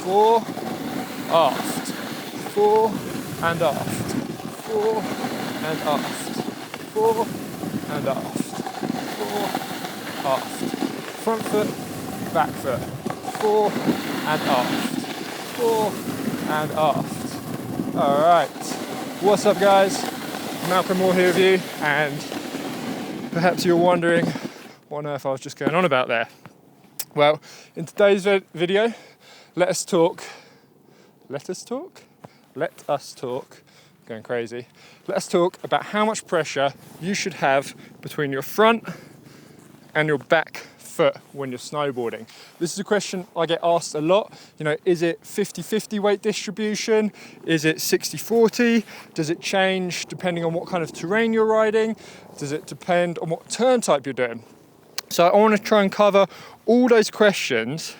fore, aft, fore and aft, fore and aft, fore and aft, fore, aft, front foot, back foot, fore and aft, fore and aft. All right, what's up guys? Malcolm Moore here with you, and perhaps you're wondering what on earth I was just going on about there. Well, in today's video, let us talk, going crazy. Let us talk about how much pressure you should have between your front and your back foot when you're snowboarding. This is a question I get asked a lot. You know, is it 50-50 weight distribution? Is it 60-40? Does it change depending on what kind of terrain you're riding? Does it depend on what turn type you're doing? So I want to try and cover all those questions,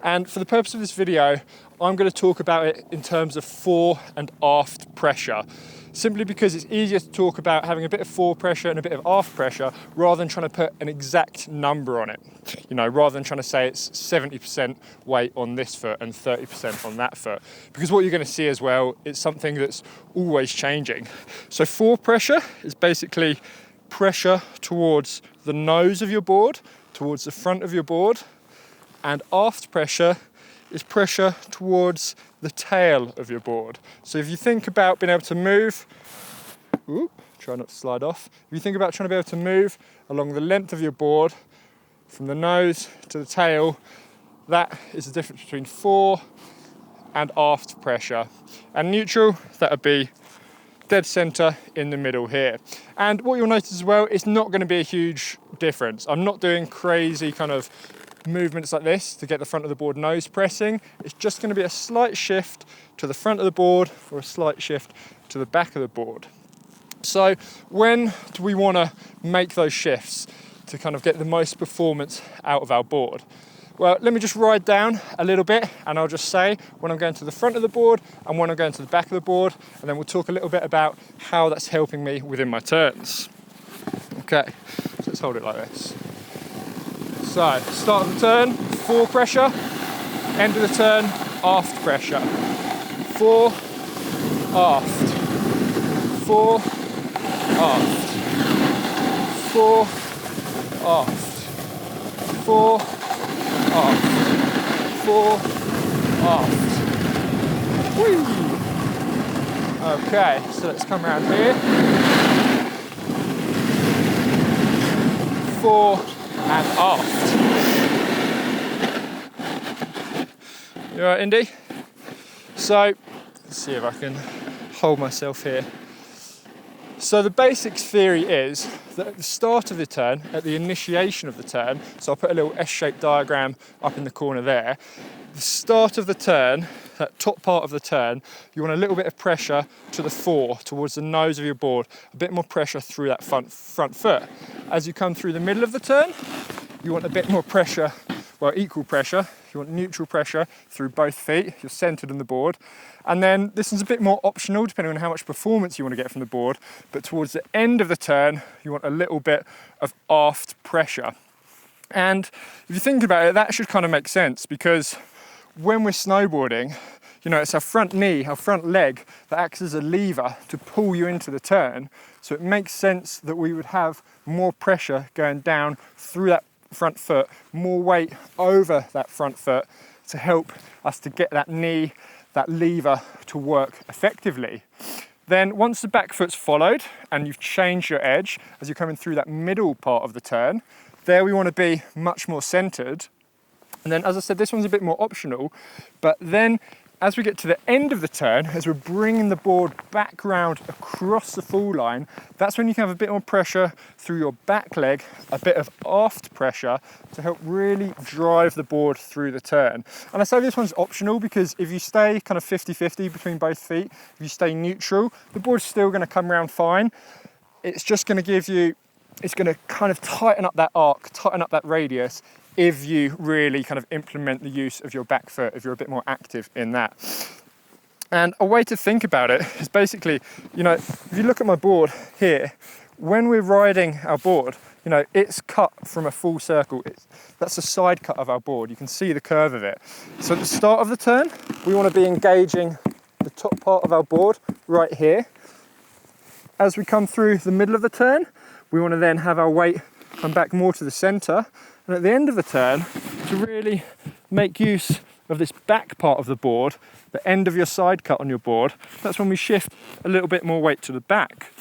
and for the purpose of this video, I'm going to talk about it in terms of fore and aft pressure, simply because it's easier to talk about having a bit of fore pressure and a bit of aft pressure rather than trying to put an exact number on it. You know, rather than trying to say it's 70% weight on this foot and 30% on that foot, because what you're going to see as well is something that's always changing. So fore pressure is basically pressure towards the nose of your board, towards the front of your board, and aft pressure is pressure towards the tail of your board. So if you think about being able to move, try not to slide off. If you think about trying to be able to move along the length of your board from the nose to the tail, that is the difference between fore and aft pressure. And neutral, that would be dead center in the middle here. And what you'll notice as well, it's not going to be a huge difference. I'm not doing crazy kind of movements like this to get the front of the board nose pressing. It's just going to be a slight shift to the front of the board or a slight shift to the back of the board. So when do we want to make those shifts to kind of get the most performance out of our board? Well, let me just ride down a little bit and I'll just say when I'm going to the front of the board and when I'm going to the back of the board, and then we'll talk a little bit about how that's helping me within my turns. Okay, so let's hold it like this. So, start of the turn, fore pressure, end of the turn, aft pressure. Fore, aft, fore, aft, fore, aft, fore, aft, fore, aft. Whee! Okay, so let's come around here. Fore and aft. You alright, Indy? So, let's see if I can hold myself here. So the basic theory is that at the start of the turn, at the initiation of the turn, so I'll put a little S-shaped diagram up in the corner there, the start of the turn, that top part of the turn, you want a little bit of pressure to the fore, towards the nose of your board, a bit more pressure through that front foot. As you come through the middle of the turn, you want a bit more pressure, well, equal pressure. You want neutral pressure through both feet. You're centered on the board. And then this is a bit more optional depending on how much performance you want to get from the board. But towards the end of the turn, you want a little bit of aft pressure. And if you think about it, that should kind of make sense, because when we're snowboarding, you know, it's our front knee, our front leg that acts as a lever to pull you into the turn. So it makes sense that we would have more pressure going down through that front foot, more weight over that front foot to help us to get that knee, that lever to work effectively. Then once the back foot's followed and you've changed your edge as you're coming through that middle part of the turn, there we want to be much more centered. And then, as I said, this one's a bit more optional, but then as we get to the end of the turn, as we're bringing the board back round across the fall line, that's when you can have a bit more pressure through your back leg, a bit of aft pressure to help really drive the board through the turn. And I say this one's optional because if you stay kind of 50-50 between both feet, if you stay neutral, the board's still going to come around fine. It's just going to give you, it's going to kind of tighten up that arc, tighten up that radius, if you really kind of implement the use of your back foot, if you're a bit more active in that. And a way to think about it is basically, you know, if you look at my board here, when we're riding our board, you know, it's cut from a full circle. That's a side cut of our board. You can see the curve of it. So at the start of the turn, we want to be engaging the top part of our board right here. As we come through the middle of the turn, we want to then have our weight come back more to the center. And at the end of the turn, to really make use of this back part of the board, the end of your side cut on your board, that's when we shift a little bit more weight to the back.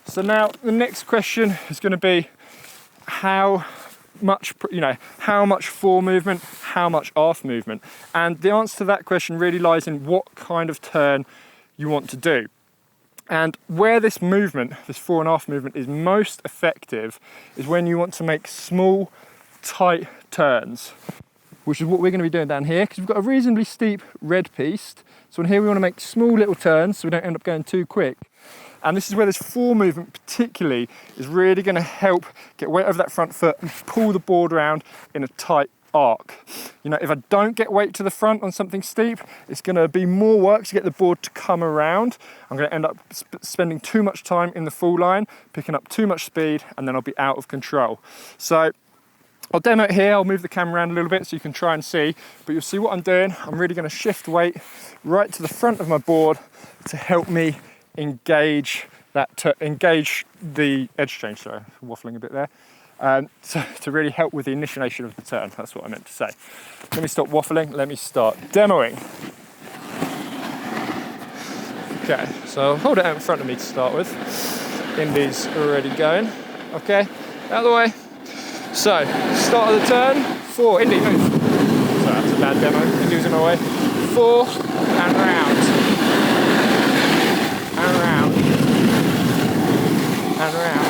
So now the next question is going to be how much fore movement, how much aft movement. And the answer to that question really lies in what kind of turn you want to do. And where this movement, this fore and aft movement, is most effective is when you want to make small, tight turns, which is what we're going to be doing down here, because we've got a reasonably steep red piste. So in here we want to make small little turns so we don't end up going too quick. And this is where this fore movement particularly is really going to help get weight over that front foot and pull the board around in a tight arc. You know, if I don't get weight to the front on something steep, it's going to be more work to get the board to come around. I'm going to end up spending too much time in the fall line, picking up too much speed, and then I'll be out of control. So I'll demo it here. I'll move the camera around a little bit so you can try and see, but you'll see what I'm doing. I'm really going to shift weight right to the front of my board to help me engage the edge change. Sorry, waffling a bit there. So to really help with the initiation of the turn. That's what I meant to say. Let me stop waffling. Let me start demoing. Okay, so I'll hold it out in front of me to start with. Indy's already going. Okay, out of the way. So, start of the turn, 4, Indy, move. Sorry, that's a bad demo, Indy was in my way. 4, and round. And round. And round.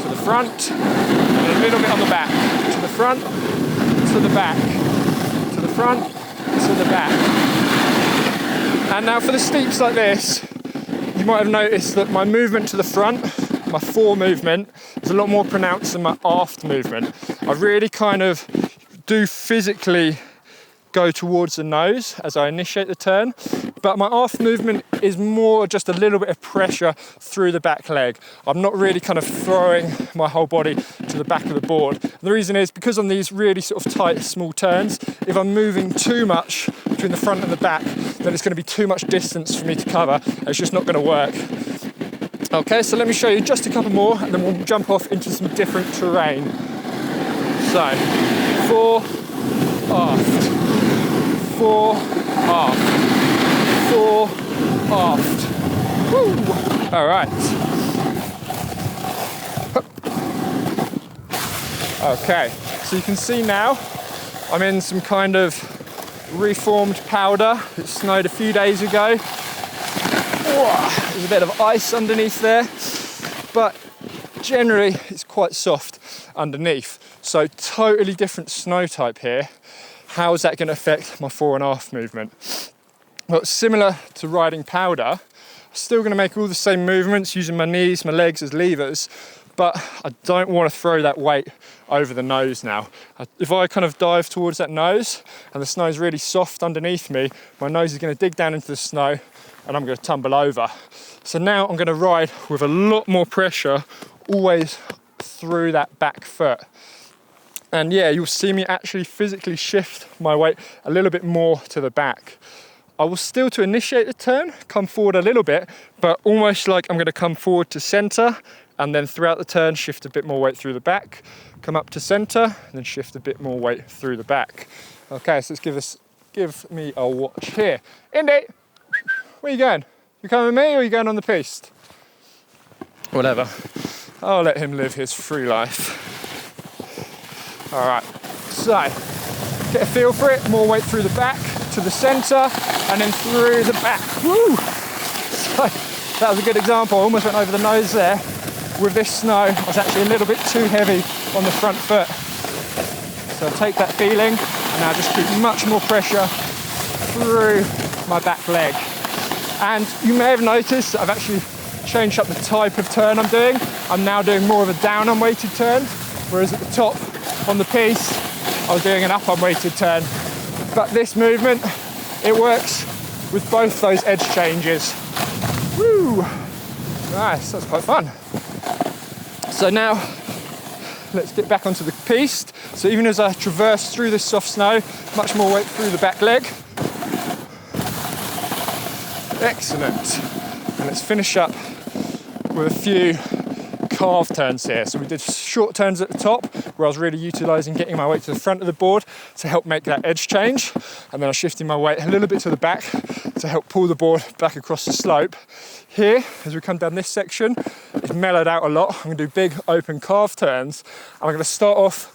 To the front, and a little bit on the back. To the front, to the back. To the front, to the back. And now for the steeps like this, you might have noticed that my movement to the front, my fore movement, is a lot more pronounced than my aft movement. I really kind of do physically go towards the nose as I initiate the turn, but my aft movement is more just a little bit of pressure through the back leg. I'm not really kind of throwing my whole body to the back of the board. And the reason is because on these really sort of tight, small turns, if I'm moving too much between the front and the back, then it's going to be too much distance for me to cover. It's just not going to work. Okay, so let me show you just a couple more and then we'll jump off into some different terrain. So, fore, aft, fore, aft, fore, aft. Woo! All right. Okay, so you can see now I'm in some kind of reformed powder. It snowed a few days ago. There's a bit of ice underneath there, but generally it's quite soft underneath. So totally different snow type here. How is that going to affect my fore and aft movement? Well, similar to riding powder, I'm still going to make all the same movements using my knees, my legs as levers, but I don't want to throw that weight over the nose now. If I kind of dive towards that nose and the snow is really soft underneath me, my nose is going to dig down into the snow and I'm going to tumble over. So now I'm going to ride with a lot more pressure always through that back foot. And yeah, you'll see me actually physically shift my weight a little bit more to the back. I will still, to initiate the turn, come forward a little bit, but almost like I'm going to come forward to center and then throughout the turn shift a bit more weight through the back, come up to center and then shift a bit more weight through the back. Okay, so let's give me a watch here. Indy, where are you going? You coming with me or are you going on the piste? Whatever, I'll let him live his free life. All right, so get a feel for it, more weight through the back, to the center, and then through the back. Woo! So that was a good example. I almost went over the nose there. With this snow, I was actually a little bit too heavy on the front foot. So take that feeling, and now just keep much more pressure through my back leg. And you may have noticed that I've actually changed up the type of turn I'm doing. I'm now doing more of a down unweighted turn, whereas at the top on the piece, I was doing an up unweighted turn. But this movement, it works with both those edge changes. Woo! Nice, that's quite fun. So now, let's get back onto the piste. So even as I traverse through this soft snow, much more weight through the back leg. Excellent. And let's finish up with a few carve turns here. So we did short turns at the top, where I was really utilising getting my weight to the front of the board to help make that edge change. And then I was shifting my weight a little bit to the back to help pull the board back across the slope. Here, as we come down this section, it's mellowed out a lot. I'm gonna do big open carve turns. And I'm gonna start off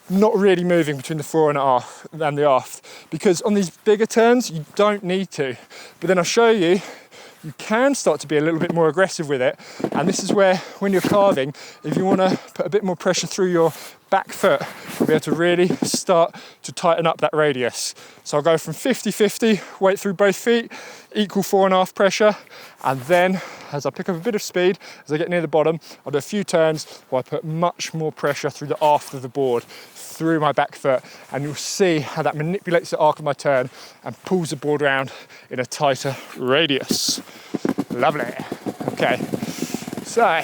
not really moving between the fore and the aft, because on these bigger turns, you don't need to. But then I'll show you, you can start to be a little bit more aggressive with it. And this is where, when you're carving, if you want to put a bit more pressure through your back foot, you'll be able to really start to tighten up that radius. So I'll go from 50-50, weight through both feet, equal fore and aft pressure. And then, as I pick up a bit of speed, as I get near the bottom, I'll do a few turns where I put much more pressure through the aft of the board, through my back foot, and you'll see how that manipulates the arc of my turn and pulls the board around in a tighter radius. Lovely. Okay, so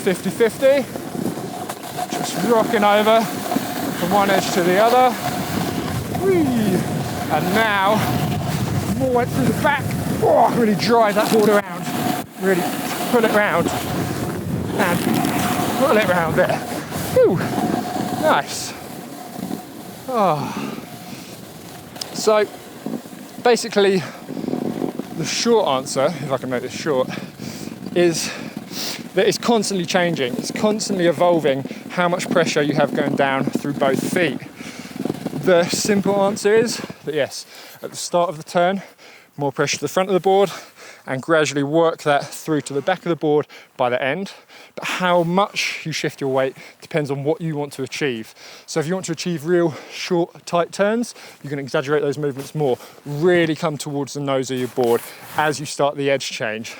50-50, just rocking over from one edge to the other. Whee. And now, more weight through the back. Oh, really drive that board around. Really pull it round and pull it round there. Whew. Nice. Oh. So basically the short answer, if I can make this short, is that it's constantly changing. It's constantly evolving how much pressure you have going down through both feet. The simple answer is that yes, at the start of the turn, more pressure to the front of the board, and gradually work that through to the back of the board by the end. But how much you shift your weight depends on what you want to achieve. So if you want to achieve real short, tight turns, you can exaggerate those movements more, really come towards the nose of your board as you start the edge change.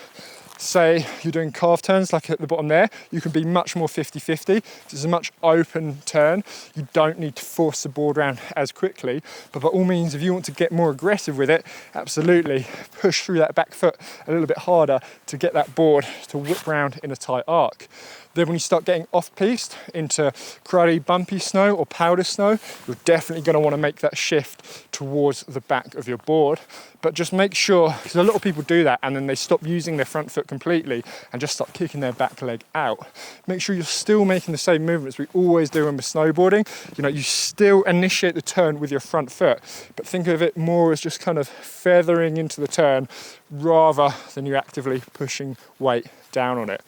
Say you're doing carve turns like at the bottom there, you can be much more 50-50. It's a much open turn. You don't need to force the board around as quickly, but by all means, if you want to get more aggressive with it, absolutely push through that back foot a little bit harder to get that board to whip round in a tight arc. Then when you start getting off-piste into cruddy, bumpy snow or powder snow, you're definitely going to want to make that shift towards the back of your board. But just make sure, because a lot of people do that and then they stop using their front foot completely and just start kicking their back leg out. Make sure you're still making the same movements we always do when we're snowboarding. You know, you still initiate the turn with your front foot, but think of it more as just kind of feathering into the turn rather than you actively pushing weight down on it.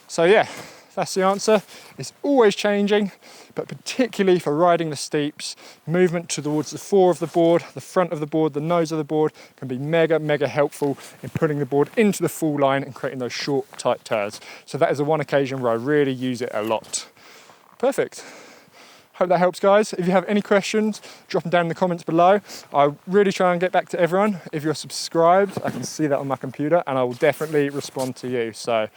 So yeah, that's the answer. It's always changing, but particularly for riding the steeps, movement towards the fore of the board, the front of the board, the nose of the board can be mega, mega helpful in putting the board into the full line and creating those short, tight turns. So that is the one occasion where I really use it a lot. Perfect. Hope that helps, guys. If you have any questions, drop them down in the comments below. I really try and get back to everyone. If you're subscribed, I can see that on my computer and I will definitely respond to you. So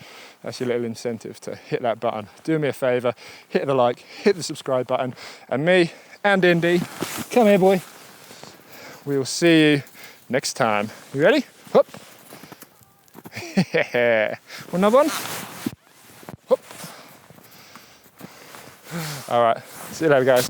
that's your little incentive to hit that button. Do me a favor, hit the like, hit the subscribe button. And me and Indy, come here, boy. We will see you next time. You ready? Hup. Another one. Hup. All right, see you later, guys.